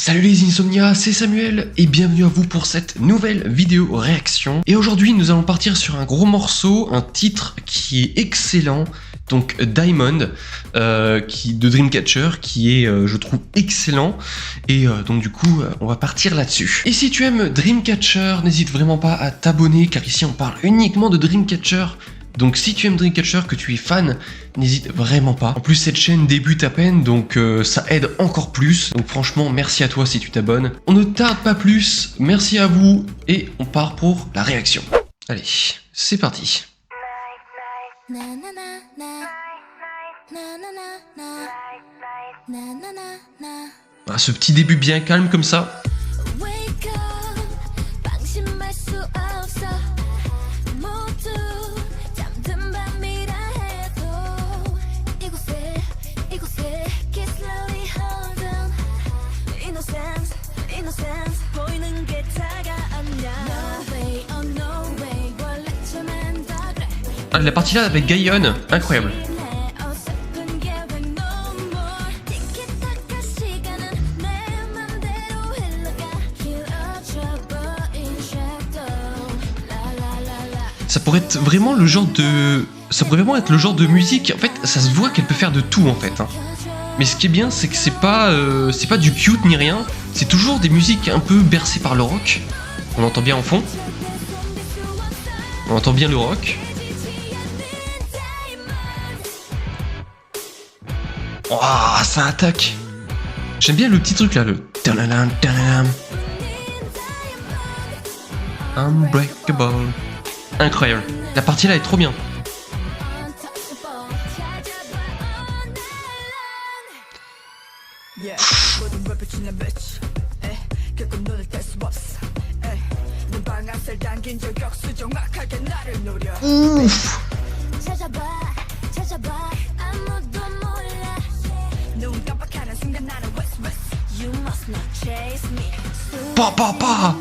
Salut les Insomnia, c'est Samuel et bienvenue à vous pour cette nouvelle vidéo réaction. Et aujourd'hui nous allons partir sur un gros morceau, un titre qui est excellent, donc Diamond, de Dreamcatcher, qui est je trouve excellent. Et donc du coup on va partir là-dessus. Et si tu aimes Dreamcatcher, n'hésite vraiment pas à t'abonner car ici on parle uniquement de Dreamcatcher. Donc si tu aimes Dreamcatcher, que tu es fan, n'hésite vraiment pas. En plus cette chaîne débute à peine, donc ça aide encore plus. Donc franchement, merci à toi si tu t'abonnes. On ne tarde pas plus, merci à vous, et on part pour la réaction. Allez, c'est parti. Ah, ce petit début bien calme comme ça. Ah, la partie là avec Gaïon, incroyable. Ça pourrait être vraiment le genre de... Ça pourrait vraiment être le genre de musique, en fait, ça se voit qu'elle peut faire de tout en fait. Hein. Mais ce qui est bien, c'est que c'est pas du cute ni rien, c'est toujours des musiques un peu bercées par le rock. On entend bien en fond. On entend bien le rock. Oh, ça attaque. J'aime bien le petit truc là, le... Unbreakable. Incroyable. La partie là est trop bien. Ouf. Pa.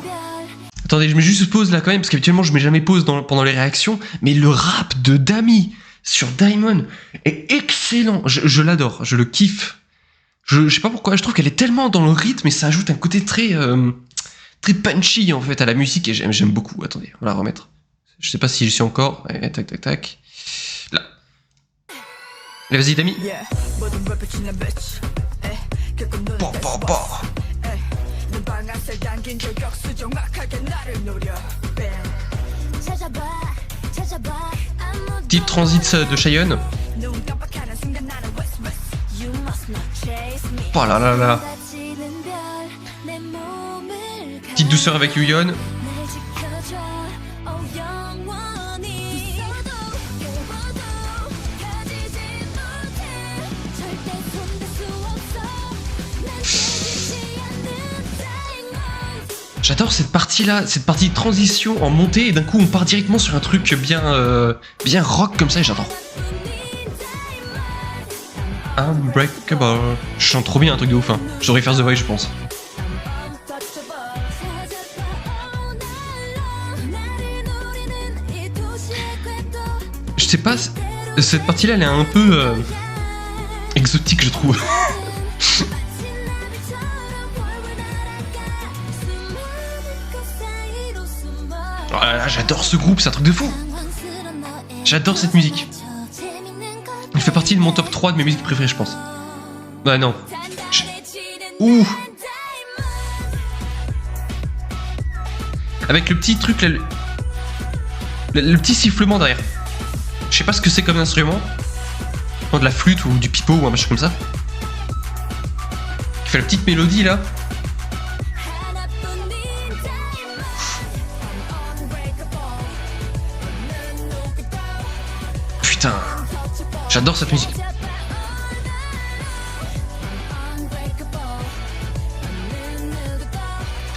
Attendez, je mets juste pause là quand même, parce qu'habituellement je mets jamais pause pendant les réactions, mais le rap de Dami sur Diamond est excellent. Je l'adore, je le kiffe. Je sais pas pourquoi, je trouve qu'elle est tellement dans le rythme et ça ajoute un côté très punchy en fait à la musique et j'aime beaucoup. Attendez, on va la remettre. Je sais pas si je suis encore. Allez, tac. Là. Allez, vas-y, Dami. Pa. Petite transit de Cheyenne. Oh là là. Petite douceur avec Yuyeon. J'adore cette partie-là, cette partie de transition en montée, et d'un coup on part directement sur un truc bien rock comme ça, et j'adore. Unbreakable. Je chante trop bien un truc de ouf, hein. Je devrais faire The Voice, je pense. Je sais pas, cette partie-là elle est un peu exotique, je trouve. Oh là là, j'adore ce groupe, c'est un truc de fou. J'adore cette musique. Il fait partie de mon top 3 de mes musiques préférées, je pense. Bah non. Ouh. Avec le petit truc là, le petit sifflement derrière. Je sais pas ce que c'est comme instrument. De la flûte ou du pipeau ou un machin comme ça. Qui fait la petite mélodie là. Putain, j'adore cette musique.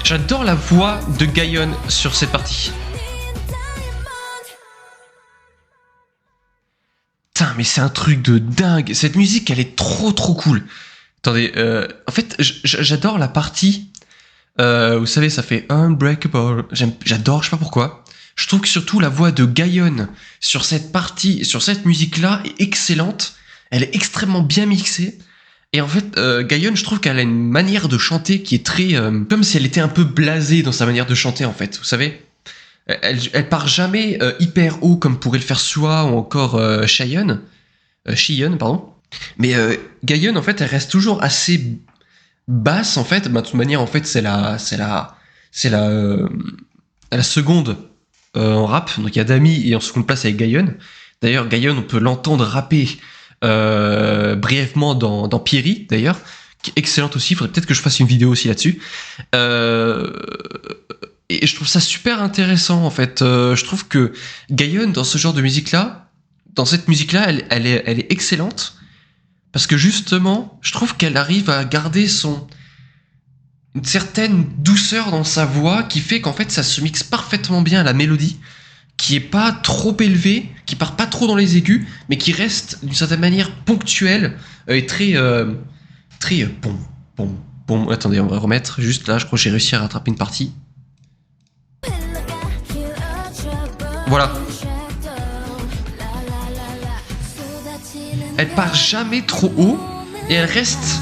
J'adore la voix de Gaïon sur cette partie. Putain, mais c'est un truc de dingue. Cette musique, elle est trop cool. Attendez, en fait, j'adore la partie. Vous savez, ça fait Unbreakable. J'adore, je sais pas pourquoi. Je trouve que surtout la voix de Gaïon sur cette partie, sur cette musique-là est excellente. Elle est extrêmement bien mixée. Et en fait, Gayeon, je trouve qu'elle a une manière de chanter qui est très... comme si elle était un peu blasée dans sa manière de chanter, en fait, vous savez. Elle part jamais hyper haut comme pourrait le faire Sua ou encore Shion, pardon. Mais Gayeon, en fait, elle reste toujours assez basse, en fait. Bah, de toute manière, en fait, c'est la seconde en rap. Donc il y a Dami et en seconde place avec Gayeon. D'ailleurs, Gayeon, on peut l'entendre rapper brièvement dans Pierry, d'ailleurs, qui est excellente aussi. Il faudrait peut-être que je fasse une vidéo aussi là-dessus. Et je trouve ça super intéressant, en fait. Je trouve que Gayeon, dans ce genre de musique-là, dans cette musique-là, elle est excellente. Parce que justement, je trouve qu'elle arrive à garder une certaine douceur dans sa voix qui fait qu'en fait, ça se mixe parfaitement bien à la mélodie, qui est pas trop élevée, qui part pas trop dans les aigus, mais qui reste d'une certaine manière ponctuelle et très bon. Attendez, on va remettre juste là. Je crois que j'ai réussi à rattraper une partie. Voilà. Elle part jamais trop haut et elle reste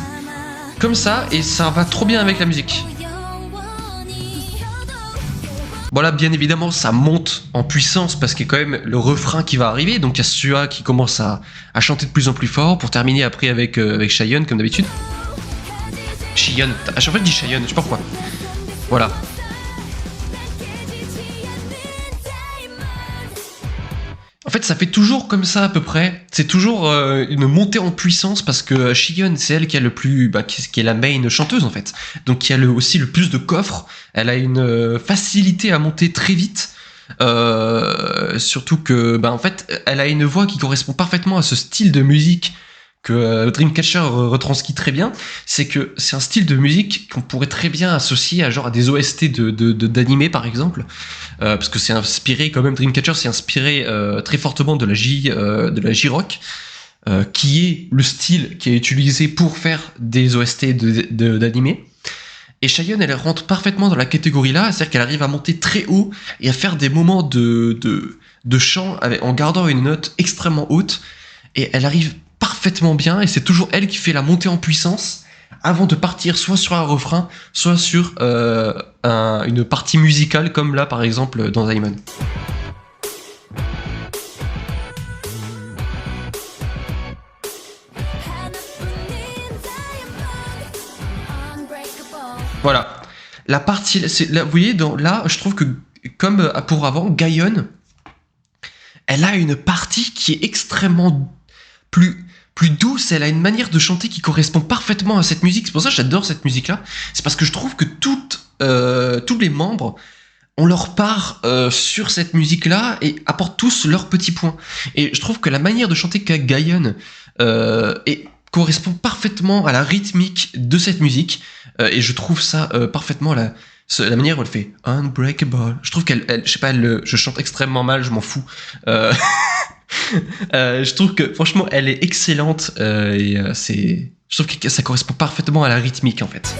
comme ça et ça va trop bien avec la musique. Voilà, bien évidemment, ça monte en puissance parce qu'il y a quand même le refrain qui va arriver. Donc il y a Sua qui commence à chanter de plus en plus fort pour terminer après avec Shion comme d'habitude. Shion, à chaque fois je dis Shion, je sais pas pourquoi. Voilà. En fait, ça fait toujours comme ça à peu près. C'est toujours une montée en puissance parce que Shion, c'est elle qui a le plus, qui est la main chanteuse en fait. Donc qui a aussi le plus de coffres. Elle a une facilité à monter très vite. Surtout que, en fait, elle a une voix qui correspond parfaitement à ce style de musique que Dreamcatcher retranscrit très bien. C'est que c'est un style de musique qu'on pourrait très bien associer à des OST d'animé par exemple. Parce que c'est inspiré quand même, Dreamcatcher c'est inspiré très fortement de la J-Rock, qui est le style qui est utilisé pour faire des OST d'animé. Et Shion, elle rentre parfaitement dans la catégorie là, c'est-à-dire qu'elle arrive à monter très haut et à faire des moments de chant en gardant une note extrêmement haute, et elle arrive parfaitement bien, et c'est toujours elle qui fait la montée en puissance avant de partir soit sur un refrain, soit sur une partie musicale, comme là par exemple dans Diamond. Voilà. La partie, là, vous voyez, là, je trouve que, comme pour avant, Gayeon, elle a une partie qui est extrêmement plus douce, elle a une manière de chanter qui correspond parfaitement à cette musique. C'est pour ça que j'adore cette musique-là. C'est parce que je trouve que tous les membres ont leur part sur cette musique-là et apportent tous leurs petits points. Et je trouve que la manière de chanter qu'a Gayeon correspond parfaitement à la rythmique de cette musique. Et je trouve ça parfaitement la manière où elle fait Unbreakable. Je trouve qu'elle je sais pas, je chante extrêmement mal, je m'en fous. Je trouve que franchement elle est excellente je trouve que ça correspond parfaitement à la rythmique en fait.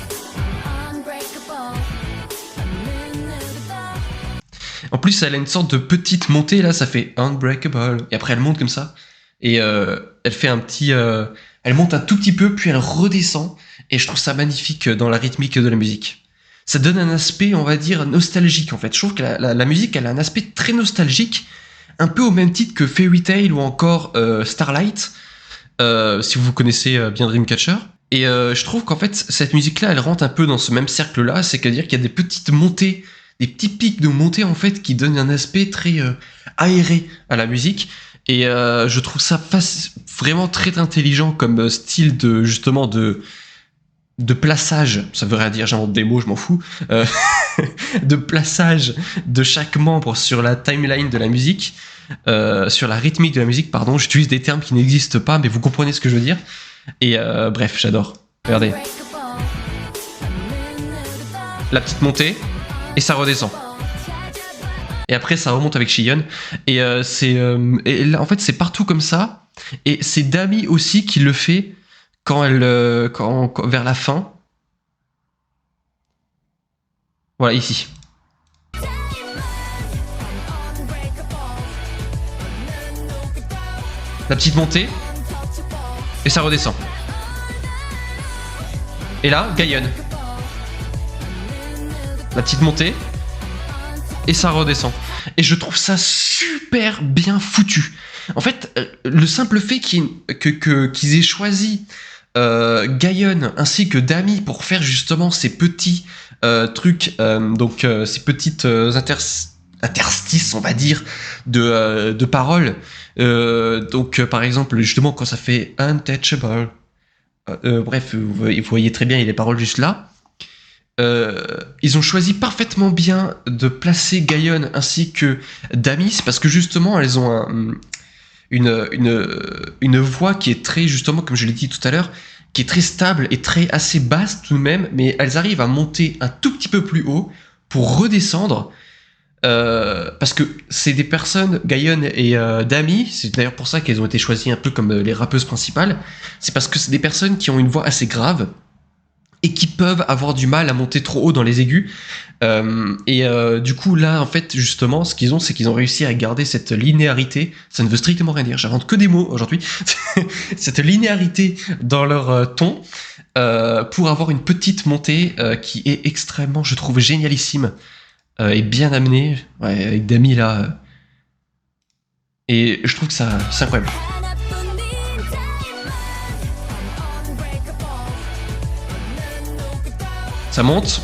En plus elle a une sorte de petite montée là, ça fait Unbreakable et après elle monte comme ça et elle fait un petit elle monte un tout petit peu puis elle redescend et je trouve ça magnifique dans la rythmique de la musique. Ça donne un aspect, on va dire, nostalgique en fait. Je trouve que la musique elle a un aspect très nostalgique, un peu au même titre que Fairy Tail ou encore Starlight, si vous connaissez bien Dreamcatcher. Et je trouve qu'en fait, cette musique-là, elle rentre un peu dans ce même cercle-là, c'est-à-dire qu'il y a des petites montées, des petits pics de montée en fait, qui donnent un aspect très aéré à la musique. Et je trouve ça vraiment très intelligent comme style de plaçage, ça veut rien dire, j'invente des mots, je m'en fous, de plaçage de chaque membre sur la timeline de la musique, sur la rythmique de la musique, pardon, j'utilise des termes qui n'existent pas, mais vous comprenez ce que je veux dire. Et bref, j'adore. Regardez. La petite montée, et ça redescend. Et après, ça remonte avec Shion. Et et là, en fait, c'est partout comme ça. Et c'est Dami aussi qui le fait quand vers la fin. Voilà, ici. La petite montée. Et ça redescend. Et là, Gaïon. La petite montée. Et ça redescend. Et je trouve ça super bien foutu. En fait, le simple fait qu'ils aient choisi Gaïon ainsi que Dami pour faire justement ces petits trucs, ces petites interstices, on va dire, de paroles. Par exemple, justement, quand ça fait untouchable, bref, vous voyez très bien, il y a les paroles juste là. Ils ont choisi parfaitement bien de placer Gaïon ainsi que Dami, parce que justement, elles ont une voix qui est très, justement, comme je l'ai dit tout à l'heure, qui est très stable et assez basse tout de même, mais elles arrivent à monter un tout petit peu plus haut pour redescendre. Parce que c'est des personnes, Gaïon et Dami, c'est d'ailleurs pour ça qu'elles ont été choisies un peu comme les rappeuses principales, c'est parce que c'est des personnes qui ont une voix assez grave et qui peuvent avoir du mal à monter trop haut dans les aigus. Du coup, là, en fait, justement, ce qu'ils ont, c'est qu'ils ont réussi à garder cette linéarité. Ça ne veut strictement rien dire, j'invente que des mots aujourd'hui. Cette linéarité dans leur ton pour avoir une petite montée qui est extrêmement, je trouve, génialissime. Et bien amené, ouais, avec Dami là. Et je trouve que ça, c'est incroyable. Ça monte,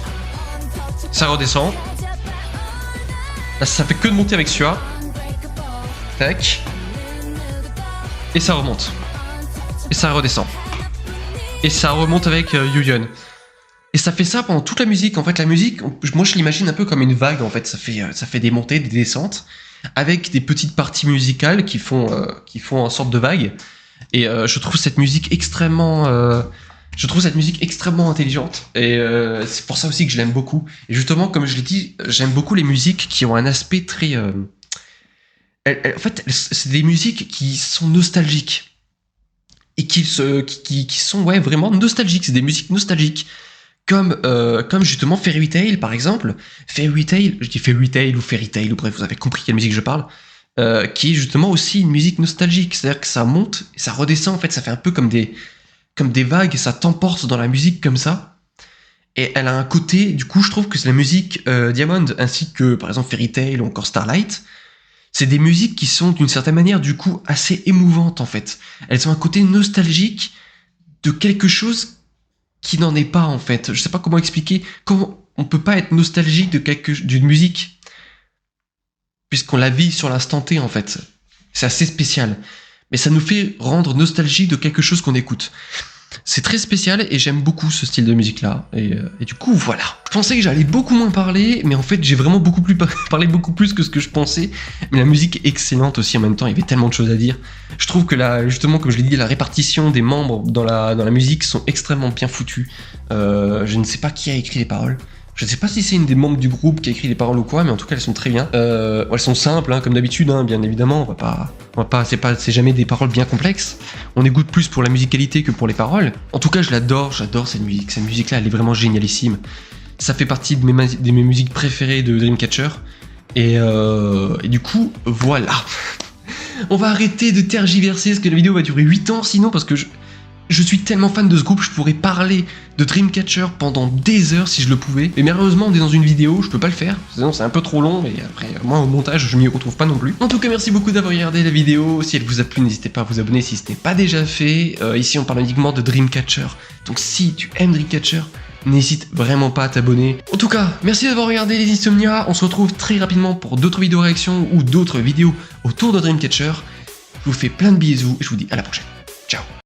ça redescend. Là, ça fait que de monter avec Sua. Tac. Et ça remonte. Et ça redescend. Et ça remonte avec Yuyeon. Et ça fait ça pendant toute la musique. En fait, la musique, moi je l'imagine un peu comme une vague. En fait, ça fait des montées, des descentes, avec des petites parties musicales qui font en sorte de vague. Et je trouve cette musique extrêmement intelligente. Et c'est pour ça aussi que je l'aime beaucoup. Et justement, comme je l'ai dit, j'aime beaucoup les musiques qui ont un aspect très. En fait, c'est des musiques qui sont nostalgiques et qui sont vraiment nostalgiques. C'est des musiques nostalgiques. Comme justement Fairy Tail par exemple. Fairy Tail, je dis Fairy Tail ou Fairy Tail, ou bref, vous avez compris quelle musique je parle, qui est justement aussi une musique nostalgique, c'est-à-dire que ça monte et ça redescend, en fait, ça fait un peu comme des vagues, et ça t'emporte dans la musique comme ça. Et elle a un côté, du coup, je trouve que c'est la musique Diamond, ainsi que par exemple Fairy Tail ou encore Starlight, c'est des musiques qui sont d'une certaine manière, du coup, assez émouvantes en fait. Elles ont un côté nostalgique de quelque chose qui n'en est pas en fait. Je sais pas comment expliquer. Comment on peut pas être nostalgique d'une musique puisqu'on la vit sur l'instant T en fait. C'est assez spécial. Mais ça nous fait rendre nostalgique de quelque chose qu'on écoute. C'est très spécial et j'aime beaucoup ce style de musique là. Et du coup voilà. Je pensais que j'allais beaucoup moins parler, mais en fait j'ai vraiment parlé beaucoup plus que ce que je pensais. Mais la musique est excellente aussi en même temps, il y avait tellement de choses à dire. Je trouve que là, justement, comme je l'ai dit, la répartition des membres dans la musique sont extrêmement bien foutues. Je ne sais pas qui a écrit les paroles. Je ne sais pas si c'est une des membres du groupe qui a écrit les paroles ou quoi, mais en tout cas elles sont très bien. Elles sont simples, hein, comme d'habitude, hein, bien évidemment. C'est jamais des paroles bien complexes. On écoute plus pour la musicalité que pour les paroles. En tout cas, j'adore cette musique. Cette musique-là, elle est vraiment génialissime. Ça fait partie de mes musiques préférées de Dreamcatcher. Et du coup, voilà. On va arrêter de tergiverser, parce que la vidéo va durer 8 ans sinon, parce que je suis tellement fan de ce groupe, je pourrais parler de Dreamcatcher pendant des heures si je le pouvais. Mais malheureusement, on est dans une vidéo, je peux pas le faire, sinon c'est un peu trop long, et après, moi au montage, je m'y retrouve pas non plus. En tout cas, merci beaucoup d'avoir regardé la vidéo. Si elle vous a plu, n'hésitez pas à vous abonner si ce n'est pas déjà fait. Ici, on parle uniquement de Dreamcatcher. Donc si tu aimes Dreamcatcher, n'hésite vraiment pas à t'abonner. En tout cas, merci d'avoir regardé les Insomnia. On se retrouve très rapidement pour d'autres vidéos réactions ou d'autres vidéos autour de Dreamcatcher. Je vous fais plein de bisous et je vous dis à la prochaine. Ciao.